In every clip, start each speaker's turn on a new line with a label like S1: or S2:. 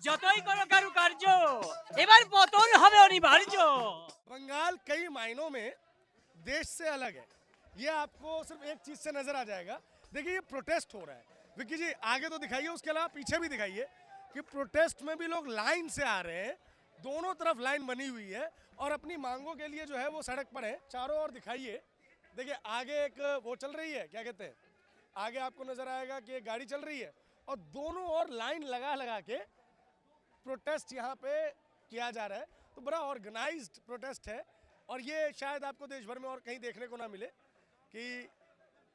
S1: যতই করো কারুকার্য এবার পতন হবে অনিবার্য।
S2: बंगाल कई मायनों में देश से अलग है। ये आपको सिर्फ एक चीज से नजर आ जाएगा। देखिए ये प्रोटेस्ट हो रहा है। विक्की जी आगे तो दिखाइए, उसके अलावा पीछे भी दिखाइए कि प्रोटेस्ट में भी लोग लाइन से आ रहे हैं। दोनों तरफ लाइन बनी हुई है और अपनी मांगों के लिए जो है वो सड़क पर है। चारों ओर दिखाइए, देखिए आगे एक वो चल रही है, क्या कहते हैं, आगे आपको नजर आएगा कि एक गाड़ी चल रही है और दोनों ओर लाइन लगा लगा के प्रोटेस्ट यहाँ पे किया जा रहा है। तो बड़ा ऑर्गेनाइज्ड प्रोटेस्ट है और ये शायद आपको देश भर में और कहीं देखने को ना मिले कि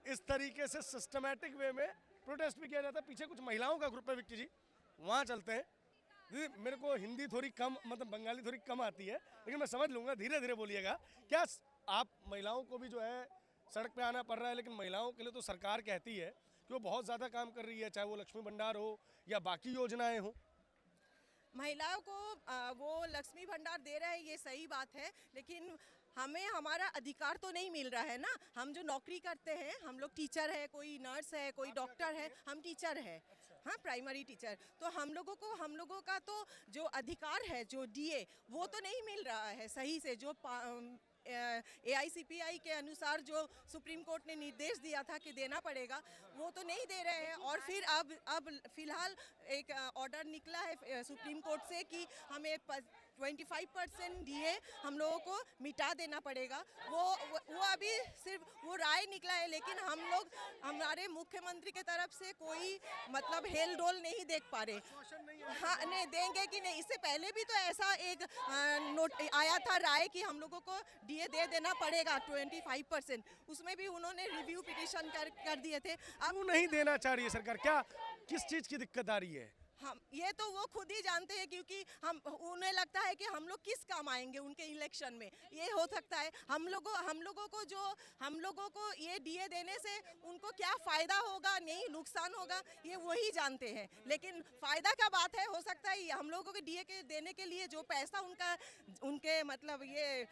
S2: इस तरीके से सिस्टमैटिक वे में प्रोटेस्ट भी किया जाता है। पीछे कुछ महिलाओं का ग्रुप है विक्की जी, वहाँ चलते हैं। दीदी मेरे को हिंदी थोड़ी कम, मतलब बंगाली थोड़ी कम आती है, लेकिन मैं समझ लूँगा, धीरे धीरे बोलिएगा। क्या आप महिलाओं को भी जो है सड़क पे आना पड़ रहा है, लेकिन महिलाओं के लिए तो सरकार कहती है कि वो बहुत ज़्यादा काम कर रही है, चाहे वो लक्ष्मी भंडार हो या बाकी योजनाएं हो।
S3: महिलाओं को वो लक्ष्मी भंडार दे रहे हैं, ये सही बात है, लेकिन हमें हमारा अधिकार तो नहीं मिल रहा है ना। हम जो नौकरी करते हैं, हम लोग टीचर है, कोई नर्स है, कोई डॉक्टर है, हम टीचर है, हाँ प्राइमरी टीचर। तो हम लोगों का तो जो अधिकार है, जो डीए, वो तो नहीं मिल रहा है सही से। जो AICPI के अनुसार जो सुप्रीम कोर्ट ने निर्देश दिया था कि देना पड़ेगा, वो तो नहीं दे रहे हैं। और फिर अब फिलहाल एक ऑर्डर निकला है सुप्रीम कोर्ट से कि हमें 25% डीए हम लोगों को मिटा देना पड़ेगा। वो अभी सिर्फ वो राय निकला है, लेकिन हम लोग हमारे मुख्यमंत्री के तरफ से कोई मतलब हेल डोल नहीं देख पा रहे। हाँ नहीं देंगे कि नहीं। इससे पहले भी तो ऐसा एक नोट आया था राय कि हम लोगों को डीए दे देना पड़ेगा 25%। उसमें भी उन्होंने रिव्यू पिटीशन कर दिए थे।
S2: अब नहीं देना चाह रही है सरकार, क्या किस चीज़ की दिक्कत आ रही है?
S3: हम ये तो वो खुद ही जानते हैं, क्योंकि उन्हें लगता है कि हम लोग किस काम आएंगे उनके इलेक्शन में। ये हो सकता है हम लोगों को ये डीए देने से उनको क्या फ़ायदा होगा, नहीं नुकसान होगा, ये वही जानते हैं। लेकिन फ़ायदा का बात है, हो सकता है हम लोगों को डीए के देने के लिए जो पैसा उनके मतलब ये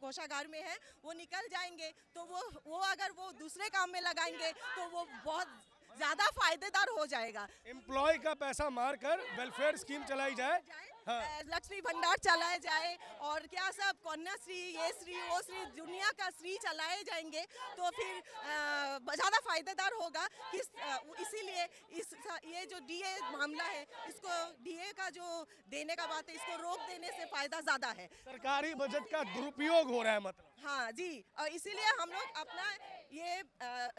S3: कोषागार में है वो निकल जाएंगे। तो वो अगर वो दूसरे काम में लगाएंगे तो वो बहुत ज्यादा फायदेदार हो जाएगा।
S2: एम्प्लॉय का पैसा मारकर वेलफेयर स्कीम चलाई जाए, हाँ।
S3: लक्ष्मी भंडार चलाए जाए और क्या सब कन्याश्री, ये श्री, वो श्री, दुनिया का श्री चलाए जाएंगे तो फिर ज़्यादा फायदेदार होगा। इसीलिए ये जो डीए मामला है, इसको डीए का जो देने का बात है, इसको रोक देने से फायदा ज़्यादा है।
S2: सरकारी बजट का दुरुपयोग हो रहा है मतलब।
S3: हाँ जी, और इसीलिए हम लोग अपना ये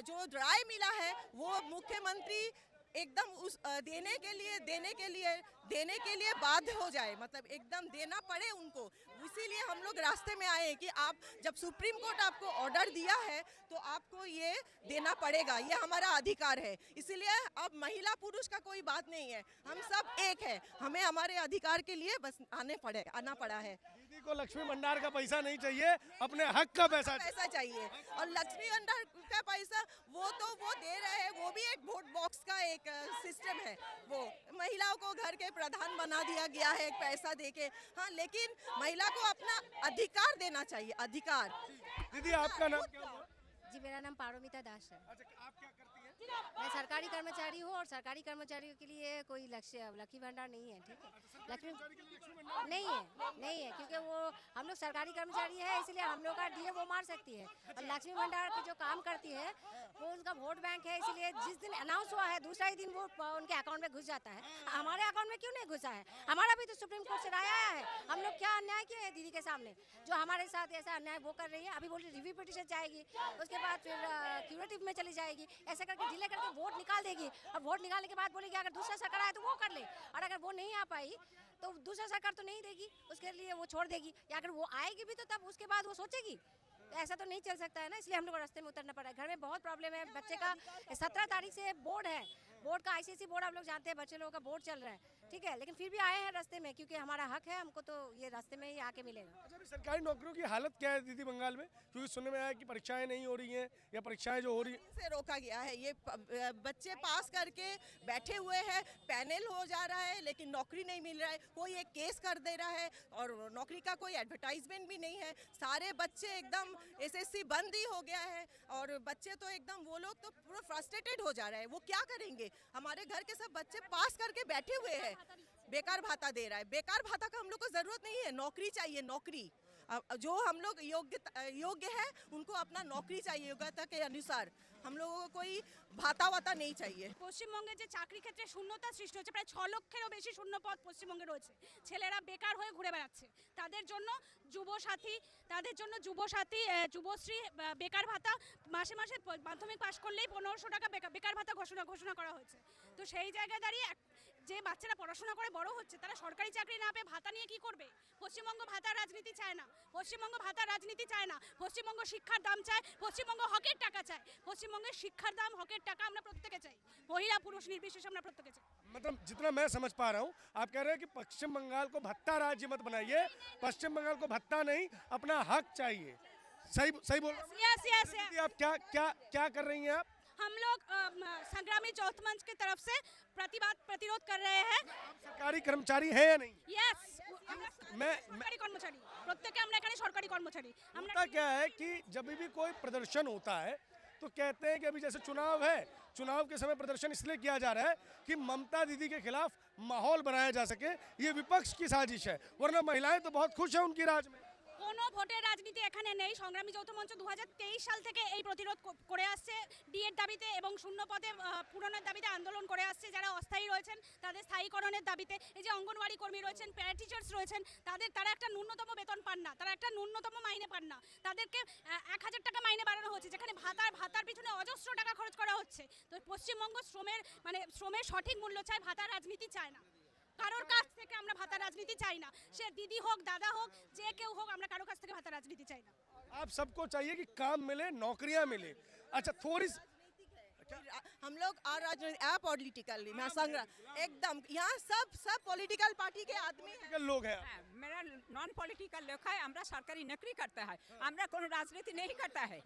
S3: जो राय मिला है वो मुख्यमंत्री एकदम उस देने के लिए बाध्य हो जाए, मतलब एकदम देना पड़े उनको। इसीलिए हम लोग रास्ते में आए कि आप जब सुप्रीम कोर्ट आपको ऑर्डर दिया है तो आपको ये देना पड़ेगा, ये हमारा अधिकार है। इसीलिए अब महिला पुरुष का कोई बात नहीं है, हम सब एक है। हमें हमारे अधिकार के लिए बस आना पड़ा है।
S2: दीदी को लक्ष्मी भंडार का पैसा नहीं चाहिए, अपने हक का पैसा
S3: चाहिए। और लक्ष्मी भंडार का पैसा वो दे रहे हैं, वो भी एक वोट बॉक्स का एक सिस्टम है। वो महिलाओं को घर के प्रधान बना दिया गया है पैसा देके, हाँ, लेकिन महिला को अपना अधिकार देना चाहिए, अधिकार।
S2: दीदी आपका नाम क्या हुआ?
S4: जी मेरा नाम पारोमिता दास है।
S2: अच्छा आप क्या करती हैं?
S4: मैं सरकारी कर्मचारी हूँ और सरकारी कर्मचारियों के लिए कोई लक्ष्मी भंडार नहीं है, ठीक है। लक्ष्मी नहीं है क्योंकि वो हम लोग सरकारी कर्मचारी है, इसलिए हम लोग का डीए वो मार सकती है। और लक्ष्मी भंडार की जो काम करती है वो उनका वोट बैंक है, इसलिए जिस दिन अनाउंस हुआ है दूसरा ही दिन वो उनके अकाउंट में घुस जाता है। हमारे अकाउंट में क्यों नहीं घुसा है? हमारा भी तो सुप्रीम कोर्ट से राय आया है। हम लोग क्या अन्याय किए हैं दीदी के सामने? जो हमारे साथ ऐसा अन्याय वो कर रही है। अभी बोल रही रिव्यू पिटीशन जाएगी, उसके बाद फिर क्यूरेटिव में चली जाएगी, ऐसे करके डिले करके वोट निकाल देगी। और वोट निकालने के बाद बोलेगी अगर दूसरा सरकार आए तो वो कर ले, और अगर वो नहीं आ पाई तो दूसरा सरकार तो नहीं देगी, उसके लिए वो छोड़ देगी। या अगर वो आएगी भी तो तब उसके बाद वो सोचेगी। तो ऐसा तो नहीं चल सकता है ना, इसलिए हम लोग रास्ते में उतरना पड़ा है। घर में बहुत प्रॉब्लम है। बच्चे का 17 तारीख से बोर्ड है, बोर्ड का ICSE बोर्ड आप लोग जानते हैं, बच्चे लोगों का बोर्ड चल रहा है। ठीक है, लेकिन फिर भी आए हैं रास्ते में, क्योंकि हमारा हक है, हमको तो ये रास्ते में ही आके मिलेगा।
S2: अच्छा, अभी सरकारी नौकरियों की हालत क्या है दीदी बंगाल में? क्योंकि सुनने में आया कि परीक्षाएं नहीं हो रही हैं या परीक्षाएं जो हो रही
S3: से रोका गया है। ये बच्चे पास करके बैठे हुए हैं, पैनल हो जा रहा है, लेकिन नौकरी नहीं मिल रहा है। कोई एक केस कर दे रहा है और नौकरी का कोई एडवर्टाइजमेंट भी नहीं है। सारे बच्चे एकदम एसएससी बंद ही हो गया है और बच्चे तो एकदम, वो लोग तो पूरा फ्रस्ट्रेटेड हो जा रहे हैं। वो क्या करेंगे? हमारे घर के सब बच्चे पास करके बैठे हुए हैं, बेकार भाता दे रहा है। बेकार भाता का हम लोग को जरूरत नहीं है, नौकरी चाहिए, नौकरी। जो हम लोग योग्य है उनको अपना नौकरी चाहिए, योग्यता के अनुसार। हम लोगों को कोई ভাতা ভাতা নেই চাইয়ে।
S5: পশ্চিমবঙ্গে যে চাকরি ক্ষেত্রে শূন্যতা সৃষ্টি হচ্ছে, প্রায় 6 লক্ষেরও বেশি শূন্য পদ পশ্চিমবঙ্গে রয়েছে। ছেলেরা বেকার হয়ে ঘুরে বেড়াচ্ছে। তাদের জন্য যুবসাথী, যুবশ্রী, বেকার ভাতা মাসে মাসে মাধ্যমিক পাশ করলেই 1500 টাকা বেকার ভাতা ঘোষণা করা হয়েছে। তো সেই জায়গায় দাঁড়িয়ে যে বাচ্চারা পড়াশোনা করে বড় হচ্ছে, তারা সরকারি চাকরি না পেয়ে ভাতা নিয়ে কি করবে? পশ্চিমবঙ্গ ভাতা রাজনীতি চায় না, পশ্চিমবঙ্গ ভাতা রাজনীতি চায় না। পশ্চিমবঙ্গ শিক্ষার দাম চায়, পশ্চিমবঙ্গ হকের টাকা চায়। পশ্চিমবঙ্গের শিক্ষার দাম, হকের টাকা আমরা প্রত্যেকে চাই, মহিলা পুরুষ নির্বিশেষে আমরা প্রত্যেকে চাই।
S2: मतलब जितना मैं समझ पा रहा हूँ, आप कह रहे हैं कि पश्चिम बंगाल को भत्ता राज्य मत बनाइए, पश्चिम बंगाल को भत्ता नहीं, अपना हक चाहिए। सही सही बोल रहा हूँ?
S5: यस यस
S2: दीदी, आप क्या क्या क्या कर रही हैं आप?
S5: हम लोग संग्रामी चौथ मंच की तरफ से प्रतिरोध कर रहे हैं।
S2: सरकारी कर्मचारी है या नहीं?
S5: यस,
S2: मैं
S5: সরকারি কর্মচারী, প্রত্যেকে আমরা এখানে সরকারি কর্মচারী। আমরা
S2: होता क्या है कि जब भी कोई प्रदर्शन होता है तो कहते हैं कि अभी जैसे चुनाव है, चुनाव के समय प्रदर्शन इसलिए किया जा रहा है कि ममता दीदी के खिलाफ माहौल बनाया जा सके। ये विपक्ष की साजिश है, वरना महिलाएं तो बहुत खुश हैं उनकी राज में।
S5: কোনো ভোটের রাজনীতি এখানে নেই। সংগ্রামী যৌথ মঞ্চ 2023 সাল থেকে এই প্রতিরোধ করে আসছে, ডিএর দাবিতে এবং শূন্য পদে পূরণের দাবিতে আন্দোলন করে আসছে। যারা অস্থায়ী রয়েছেন তাদের স্থায়ীকরণের দাবিতে, এই যে অঙ্গনওয়াড়ি কর্মী রয়েছেন, প্যারা টিচার্স রয়েছেন, তারা একটা ন্যূনতম বেতন পান না, তারা একটা ন্যূনতম মাইনে পান না। তাদেরকে 1000 টাকা মাইনে বাড়ানো হচ্ছে, যেখানে ভাতার পিছনে অজস্র টাকা খরচ করা হচ্ছে। তো পশ্চিমবঙ্গ শ্রমের সঠিক মূল্য চায়, ভাতার রাজনীতি চায় না। কারোর কাছ থেকে আমরা ভাতা রাজনীতি চাই না, সে দিদি হোক, দাদা হোক, যে কেউ হোক, আমরা কারোর কাছ থেকে ভাতা রাজনীতি চাই না।
S2: आप सबको चाहिए कि काम मिले, नौकरियां मिले। अच्छा, थोड़ी
S3: हम लोग और पॉलिटिकल एकदम यहाँ सब पॉलिटिकल पार्टी के आदमी हैं।
S2: लोग हैं।
S6: मेरा नॉन पॉलिटिकल लोग है, हमरा सरकारी नौकरी करता है, हमरा कोनो राजनीति नहीं करता है।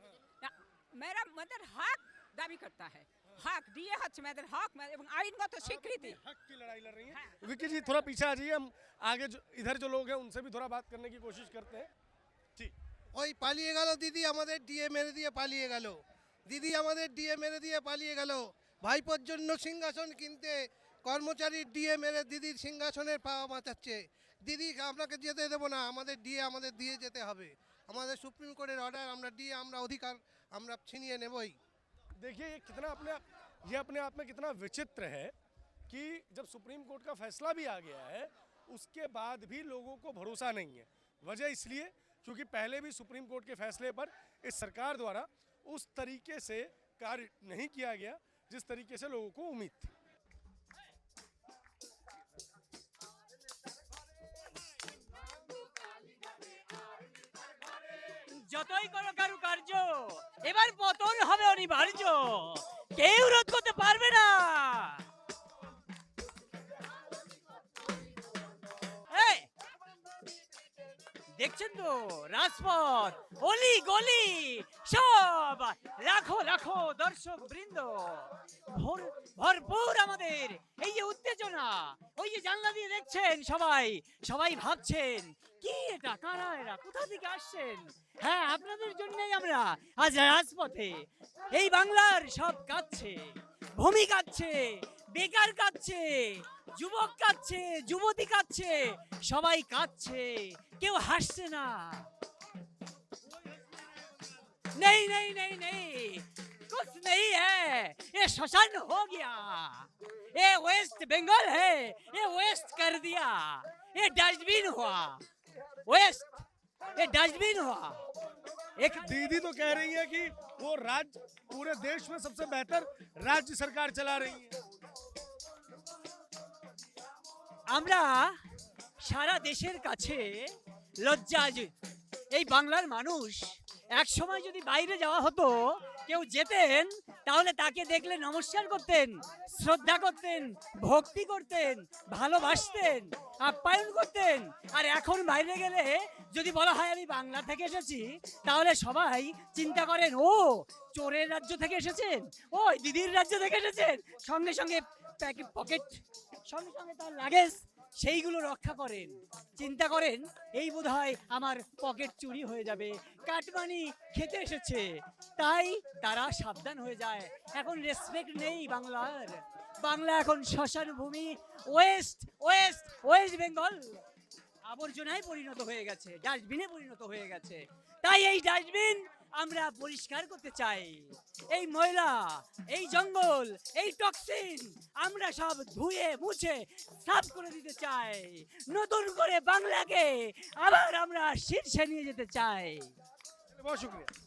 S6: मेरा मदर हक दावी करता है, हक दिए हक मेदर हक এবং আইনগত স্বীকৃতি।
S2: हक की लड़ाई लड़ रही है। विक्की जी थोड़ा पीछे आ जाइए, हम आगे इधर जो लोग हैं उनसे भी थोड़ा बात करने की कोशिश करते हैं। जी,
S7: ওই পালিয়ে গেল দিদি, আমাদের ডিএ মেরে দিয়ে পালিয়ে গেল দিদি, আমাদের ডিএ মেরে দিয়ে পালিয়ে গেল। ভাইপোর জন্য সিংহাসন কিনতে কর্মচারীর ডিএ মেরে দিদির সিংহাসনের পাওয়া বাঁচাচ্ছে। দিদি আপনাকে যেতে দেবো না, আমাদের ডিএ আমাদের দিয়ে যেতে হবে। আমাদের সুপ্রিম কোর্টের অর্ডার, আমরা ডিএ আমরা অধিকার আমরা ছিনিয়ে নেবই।
S2: देखिए ये कितना अपने आप में कितना विचित्र है कि जब सुप्रीम कोर्ट का फैसला भी आ गया है, उसके बाद भी लोगों को भरोसा नहीं है। वजह इसलिए क्योंकि पहले भी सुप्रीम कोर्ट के फैसले पर इस सरकार द्वारा उस तरीके से कार्य नहीं किया गया जिस तरीके से लोगों को उम्मीद थी।
S1: যতই করো কারুকার্য, এবার পতন হবে অনিবার্য, কেউ রোধ করতে পারবে না। এই, দেখছেন তো রাজপথ, অলি গলি সব লাখো লাখো দর্শক বৃন্দ, ভরপুর আমাদের এই যে উত্তেজনা। ওই যে জানলা দিয়ে দেখছেন, সবাই ভাবছেন কি এটা, কারা এরা, কোথা থেকে আসছেন? হ্যাঁ, আপনাদের জন্যই আমরা আজ রাজপথে। এই বাংলার সব কাঁদছে, ভূমি কাঁদছে, বেকার কাঁদছে, যুবক কাঁদছে, যুবতী কাঁদছে, সবাই কাঁদছে, কেউ হাসছে না। नहीं नहीं नहीं नहीं, कुछ नहीं है, ये शमशान हो गया, ये वेस्ट बंगाल है, ये वेस्ट कर दिया, ये डस्टबिन हुआ, वेस्ट, ये डस्टबिन हुआ। एक
S2: दीदी तो कह रही है कि वो राज्य पूरे देश में सबसे बेहतर राज्य सरकार चला रही है।
S1: আমরা সারা দেশের কাছে লজ্জা। এই বাংলার মানুষ এক সময় যদি বাইরে যাওয়া হতো, কেউ যেতেন তাহলে তাকে দেখলে নমস্কার করতেন, শ্রদ্ধা করতেন, ভক্তি করতেন, ভালোবাসতেন, আপ্যায়ন করতেন। আর এখন বাইরে গেলে যদি বলা হয় আমি বাংলা থেকে এসেছি, তাহলে সবাই চিন্তা করেন ও চোরের রাজ্য থেকে এসেছেন, ও দিদির রাজ্য থেকে এসেছেন। সঙ্গে সঙ্গে পকেট, সঙ্গে সঙ্গে তার লাগেজ সেইগুলো রক্ষা করেন। চিন্তা করেন এই বোধহয় আমার পকেট চুরি হয়ে যাবে, কাটমানি খেতে এসেছে, তাই তারা সাবধান হয়ে যায়। এখন রেসপেক্ট নেই বাংলার। বাংলা এখন শ্মশান ভূমি, ওয়েস্ট ওয়েস্ট ওয়েস্ট বেঙ্গল আবর্জনায় পরিণত হয়ে গেছে, ডাস্টবিনে পরিণত হয়ে গেছে। তাই এই ডাস্টবিন আমরা পরিষ্কার করতে চাই। এই ময়লা, এই জঙ্গল, এই টক্সিন আমরা সব ধুয়ে মুছে সাফ করে দিতে চাই। নতুন করে বাংলাকে আবার আমরা শীর্ষে নিয়ে যেতে চাই।
S2: बहुत शुक्रिया।